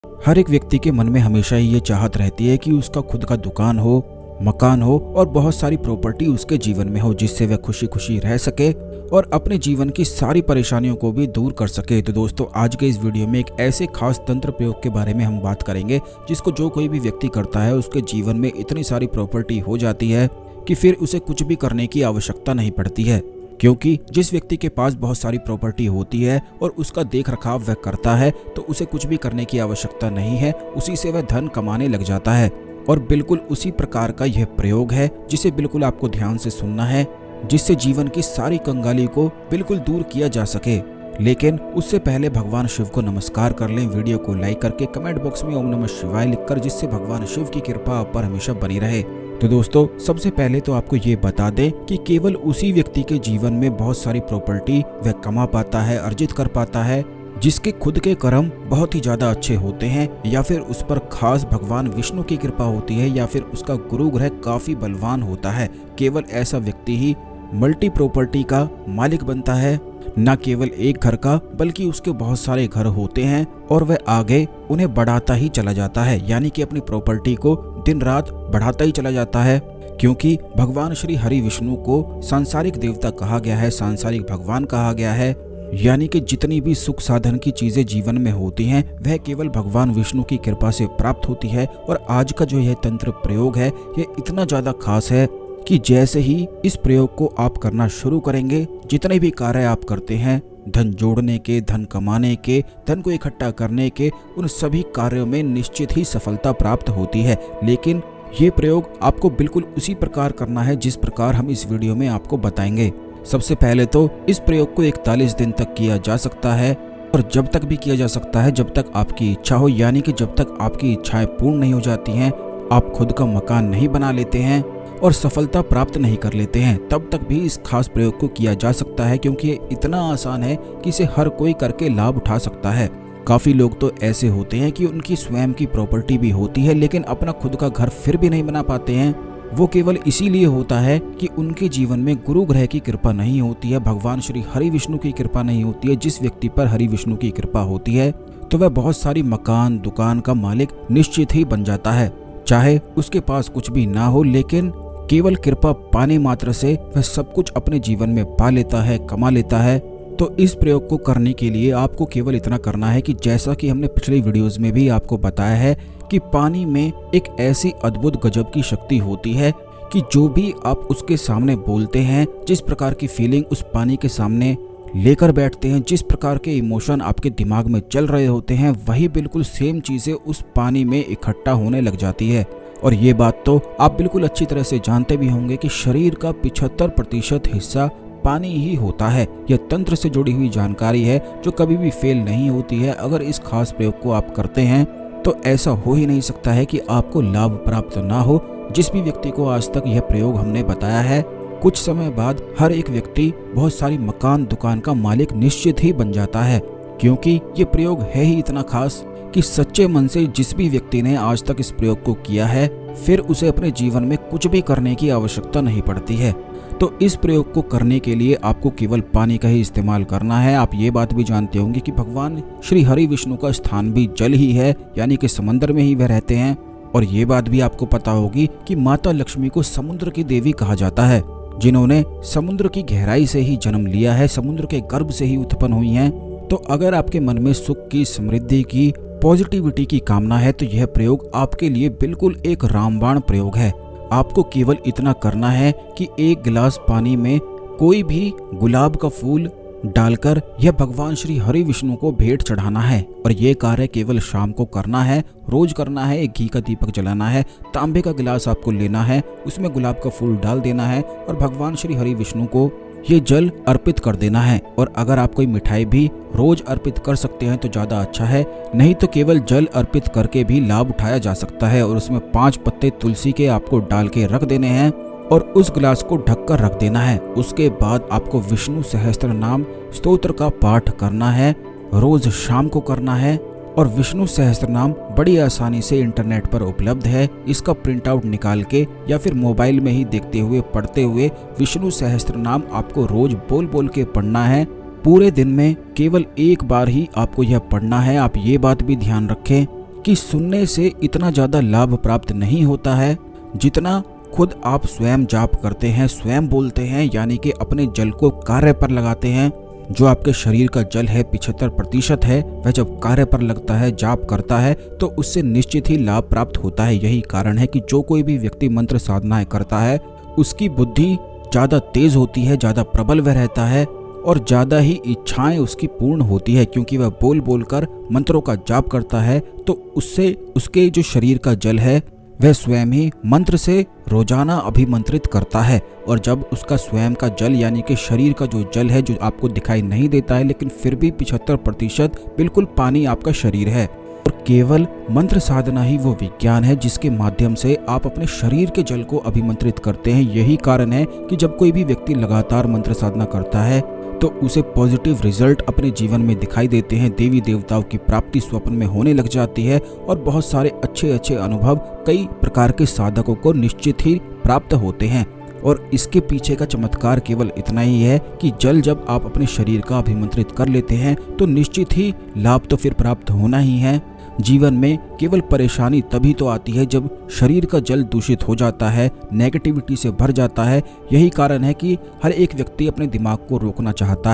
हर एक व्यक्ति के मन में हमेशा ही ये चाहत रहती है कि उसका खुद का दुकान हो, मकान हो और बहुत सारी प्रॉपर्टी उसके जीवन में हो, जिससे वह खुशी खुशी रह सके और अपने जीवन की सारी परेशानियों को भी दूर कर सके। तो दोस्तों, आज के इस वीडियो में एक ऐसे खास तंत्र प्रयोग के बारे में हम बात करेंगे जिसको जो कोई भी व्यक्ति करता है उसके जीवन में इतनी सारी प्रॉपर्टी हो जाती है कि फिर उसे कुछ भी करने की आवश्यकता नहीं पड़ती है। क्योंकि जिस व्यक्ति के पास बहुत सारी प्रॉपर्टी होती है और उसका देख रखाव वह करता है तो उसे कुछ भी करने की आवश्यकता नहीं है, उसी से वह धन कमाने लग जाता है। और बिल्कुल उसी प्रकार का यह प्रयोग है जिसे बिल्कुल आपको ध्यान से सुनना है, जिससे जीवन की सारी कंगाली को बिल्कुल दूर किया जा सके। लेकिन उससे पहले भगवान शिव को नमस्कार कर लें, वीडियो को लाइक करके कमेंट बॉक्स में ओम नमः शिवाय लिखकर, जिससे भगवान शिव की कृपा आप पर हमेशा बनी रहे। तो दोस्तों, सबसे पहले तो आपको ये बता दें कि केवल उसी व्यक्ति के जीवन में बहुत सारी प्रॉपर्टी वह कमा पाता है, अर्जित कर पाता है, जिसके खुद के कर्म बहुत ही ज्यादा अच्छे होते हैं, या फिर उस पर खास भगवान विष्णु की कृपा होती है, या फिर उसका गुरु ग्रह काफी बलवान होता है। केवल ऐसा व्यक्ति ही मल्टी प्रॉपर्टी का मालिक बनता है। न केवल एक घर का बल्कि उसके बहुत सारे घर होते हैं और वह आगे उन्हें बढ़ाता ही चला जाता है, यानी कि अपनी प्रॉपर्टी को दिन रात बढ़ाता ही चला जाता है। क्योंकि भगवान श्री हरि विष्णु को सांसारिक देवता कहा गया है, सांसारिक भगवान कहा गया है, यानी कि जितनी भी सुख साधन की चीजें जीवन में होती हैं वह केवल भगवान विष्णु की कृपा से प्राप्त होती है। और आज का जो यह तंत्र प्रयोग है यह इतना ज्यादा खास है कि जैसे ही इस प्रयोग को आप करना शुरू करेंगे, जितने भी कार्य आप करते हैं, धन जोड़ने के, धन कमाने के, धन को इकट्ठा करने के, उन सभी कार्यों में निश्चित ही सफलता प्राप्त होती है। लेकिन ये प्रयोग आपको बिल्कुल उसी प्रकार करना है जिस प्रकार हम इस वीडियो में आपको बताएंगे। सबसे पहले तो इस प्रयोग को 41 दिन तक किया जा सकता है, और जब तक भी किया जा सकता है जब तक आपकी इच्छा हो, यानी कि जब तक आपकी इच्छाएं पूर्ण नहीं हो जाती हैं, आप खुद का मकान नहीं बना लेते हैं और सफलता प्राप्त नहीं कर लेते हैं, तब तक भी इस खास प्रयोग को किया जा सकता है। क्योंकि ये इतना आसान है कि इसे हर कोई करके लाभ उठा सकता है। काफी लोग तो ऐसे होते हैं कि उनकी स्वयं की प्रॉपर्टी भी होती है लेकिन अपना खुद का घर फिर भी नहीं बना पाते हैं। वो केवल इसीलिए होता है कि उनके जीवन में गुरु ग्रह की कृपा नहीं होती है, भगवान श्री हरि विष्णु की कृपा नहीं होती है। जिस व्यक्ति पर हरि विष्णु की कृपा होती है तो वह बहुत सारी मकान दुकान का मालिक निश्चित ही बन जाता है, चाहे उसके पास कुछ भी ना हो, लेकिन केवल कृपा पाने मात्र से वह सब कुछ अपने जीवन में पा लेता है, कमा लेता है। तो इस प्रयोग को करने के लिए आपको केवल इतना करना है कि जैसा कि हमने पिछले वीडियोस में भी आपको बताया है कि पानी में एक ऐसी अद्भुत गजब की शक्ति होती है कि जो भी आप उसके सामने बोलते हैं, जिस प्रकार की फीलिंग उस पानी के सामने लेकर बैठते हैं, जिस प्रकार के इमोशन आपके दिमाग में चल रहे होते हैं, वही बिल्कुल सेम चीजें उस पानी में इकट्ठा होने लग जाती है। और ये बात तो आप बिल्कुल अच्छी तरह से जानते भी होंगे कि शरीर का 75% हिस्सा पानी ही होता है। यह तंत्र से जुड़ी हुई जानकारी है जो कभी भी फेल नहीं होती है। अगर इस खास प्रयोग को आप करते हैं तो ऐसा हो ही नहीं सकता है कि आपको लाभ प्राप्त ना हो। जिस भी व्यक्ति को आज तक यह प्रयोग हमने बताया है, कुछ समय बाद हर एक व्यक्ति बहुत सारी मकान दुकान का मालिक निश्चित ही बन जाता है। क्योंकि ये प्रयोग है ही इतना खास कि सच्चे मन से जिस भी व्यक्ति ने आज तक इस प्रयोग को किया है, फिर उसे अपने जीवन में कुछ भी करने की आवश्यकता नहीं पड़ती है। तो इस प्रयोग को करने के लिए आपको केवल पानी का ही इस्तेमाल करना है। आप ये बात भी जानते होंगे कि भगवान श्री हरि विष्णु का स्थान भी जल ही है, यानी कि समंदर में ही वह रहते हैं। और ये बात भी आपको पता होगी कि माता लक्ष्मी को समुद्र की देवी कहा जाता है, जिन्होंने समुद्र की गहराई से ही जन्म लिया है, समुद्र के गर्भ से ही उत्पन्न हुई हैं। तो अगर आपके मन में सुख की, समृद्धि की, पॉजिटिविटी की कामना है तो यह प्रयोग आपके लिए बिल्कुल एक रामबाण प्रयोग है। आपको केवल इतना करना है कि एक गिलास पानी में कोई भी गुलाब का फूल डालकर यह भगवान श्री हरि विष्णु को भेंट चढ़ाना है। और ये कार्य केवल शाम को करना है, रोज करना है। एक घी का दीपक जलाना है, तांबे का गिलास आपको लेना है, उसमें गुलाब का फूल डाल देना है और भगवान श्री हरि विष्णु को ये जल अर्पित कर देना है। और अगर आप कोई मिठाई भी रोज अर्पित कर सकते हैं तो ज्यादा अच्छा है, नहीं तो केवल जल अर्पित करके भी लाभ उठाया जा सकता है। और उसमें 5 पत्ते तुलसी के आपको डाल के रख देने हैं और उस गिलास को ढककर रख देना है। उसके बाद आपको विष्णु सहस्त्र नाम स्तोत्र का पाठ करना है, रोज शाम को करना है। और विष्णु सहस्त्र नाम बड़ी आसानी से इंटरनेट पर उपलब्ध है। इसका प्रिंट आउट निकाल के या फिर मोबाइल में ही देखते हुए पढ़ते हुए विष्णु सहस्त्र नाम आपको रोज बोल बोल के पढ़ना है। पूरे दिन में केवल एक बार ही आपको यह पढ़ना है। आप ये बात भी ध्यान रखें कि सुनने से इतना ज़्यादा लाभ प्राप्त नहीं होता है जितना खुद आप स्वयं जाप करते हैं, स्वयं बोलते हैं, यानी कि अपने जल को कार्य पर लगाते हैं। जो आपके शरीर का जल है 75% है, वह जब कार्य पर लगता है, जाप करता है, तो उससे निश्चित ही लाभ प्राप्त होता है। यही कारण है कि जो कोई भी व्यक्ति मंत्र साधनाएं करता है उसकी बुद्धि ज़्यादा तेज होती है, ज़्यादा प्रबल वह रहता है और ज़्यादा ही इच्छाएं उसकी पूर्ण होती है, क्योंकि वह बोल बोल कर मंत्रों का जाप करता है। तो उससे उसके जो शरीर का जल है वह स्वयं ही मंत्र से रोजाना अभिमंत्रित करता है। और जब उसका स्वयं का जल यानी कि शरीर का जो जल है, जो आपको दिखाई नहीं देता है लेकिन फिर भी 75% बिल्कुल पानी आपका शरीर है। और केवल मंत्र साधना ही वो विज्ञान है जिसके माध्यम से आप अपने शरीर के जल को अभिमंत्रित करते हैं। यही कारण है कि जब कोई भी व्यक्ति लगातार मंत्र साधना करता है तो उसे पॉजिटिव रिजल्ट अपने जीवन में दिखाई देते हैं। देवी देवताओं की प्राप्ति स्वप्न में होने लग जाती है और बहुत सारे अच्छे अच्छे अनुभव कई प्रकार के साधकों को निश्चित ही प्राप्त होते हैं। और इसके पीछे का चमत्कार केवल इतना ही है कि जल जब आप अपने शरीर का अभिमंत्रित कर लेते हैं तो निश्चित ही लाभ तो फिर प्राप्त होना ही है। जीवन में केवल परेशानी तभी तो आती है जब शरीर का जल दूषित हो जाता है, नेगेटिविटी से भर जाता है। यही कारण है कि हर एक व्यक्ति अपने दिमाग को रोकना चाहता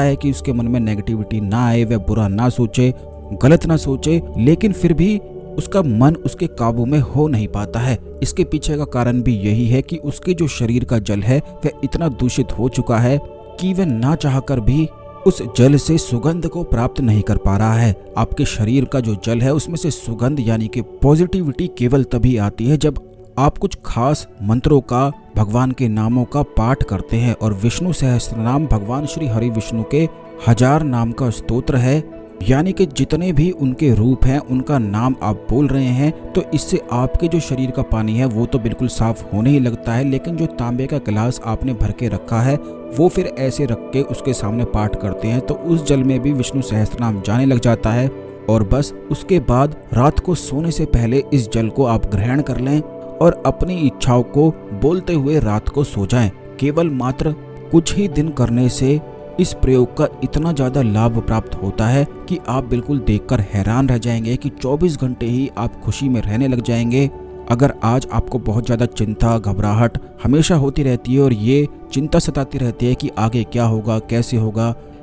है कि उसके मन में नेगेटिविटी ना आए, वह बुरा ना सोचे, गलत ना सोचे, लेकिन फिर भी उसका मन उसके काबू में हो नहीं पाता है। इसके पीछे का कारण भी यही है कि उसके जो शरीर का जल है वह इतना दूषित हो चुका है कि वह ना चाहकर भी उस जल से सुगंध को प्राप्त नहीं कर पा रहा है। आपके शरीर का जो जल है उसमें से सुगंध यानी कि पॉजिटिविटी केवल तभी आती है जब आप कुछ खास मंत्रों का, भगवान के नामों का पाठ करते हैं। और विष्णु सहस्त्रनाम भगवान श्री हरि विष्णु के 1000 नाम का स्तोत्र है, यानी कि जितने भी उनके रूप हैं उनका नाम आप बोल रहे हैं तो इससे आपके जो शरीर का पानी है वो तो बिल्कुल साफ होने ही लगता है। लेकिन जो तांबे का गिलास आपने भर के रखा है वो फिर ऐसे रख के उसके सामने पाठ करते हैं तो उस जल में भी विष्णु सहस्त्रनाम जाने लग जाता है। और बस उसके बाद रात को सोने से पहले इस जल को आप ग्रहण कर लें और अपनी इच्छाओं को बोलते हुए रात को सो जाएं। केवल मात्र कुछ ही दिन करने से इस प्रयोग का इतना ज़्यादा लाभ प्राप्त होता है कि आप बिल्कुल देखकर हैरान रह जाएंगे कि 24 घंटे ही आप खुशी में रहने लग जाएंगे। अगर आज आपको बहुत ज़्यादा चिंता, घबराहट हमेशा होती रहती है और ये चिंता सताती रहती है कि आगे क्या होगा,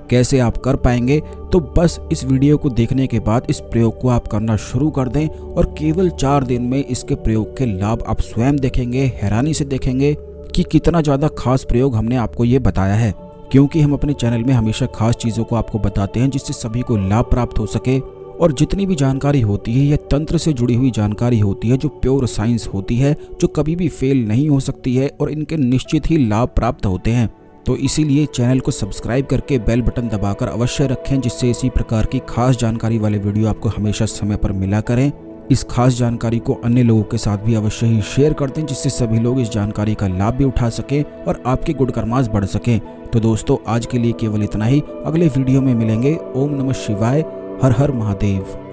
कैसे आप कर पाएंगे, तो बस इस वीडियो को देखने के बाद इस प्रयोग को आप करना शुरू कर दें और केवल 4 दिन में इसके प्रयोग के लाभ आप स्वयं देखेंगे, हैरानी से देखेंगे कि कितना ज़्यादा खास प्रयोग हमने आपको ये बताया है। क्योंकि हम अपने चैनल में हमेशा खास चीज़ों को आपको बताते हैं जिससे सभी को लाभ प्राप्त हो सके। और जितनी भी जानकारी होती है यह तंत्र से जुड़ी हुई जानकारी होती है जो प्योर साइंस होती है, जो कभी भी फेल नहीं हो सकती है और इनके निश्चित ही लाभ प्राप्त होते हैं। तो इसीलिए चैनल को सब्सक्राइब करके बेल बटन दबाकर अवश्य रखें जिससे इसी प्रकार की खास जानकारी वाले वीडियो आपको हमेशा समय पर मिला करें। इस खास जानकारी को अन्य लोगों के साथ भी अवश्य ही शेयर कर दें जिससे सभी लोग इस जानकारी का लाभ भी उठा सकें और आपके गुण कर्मास बढ़ सकें। तो दोस्तों आज के लिए केवल इतना ही, अगले वीडियो में मिलेंगे। ओम नमः शिवाय, हर हर महादेव।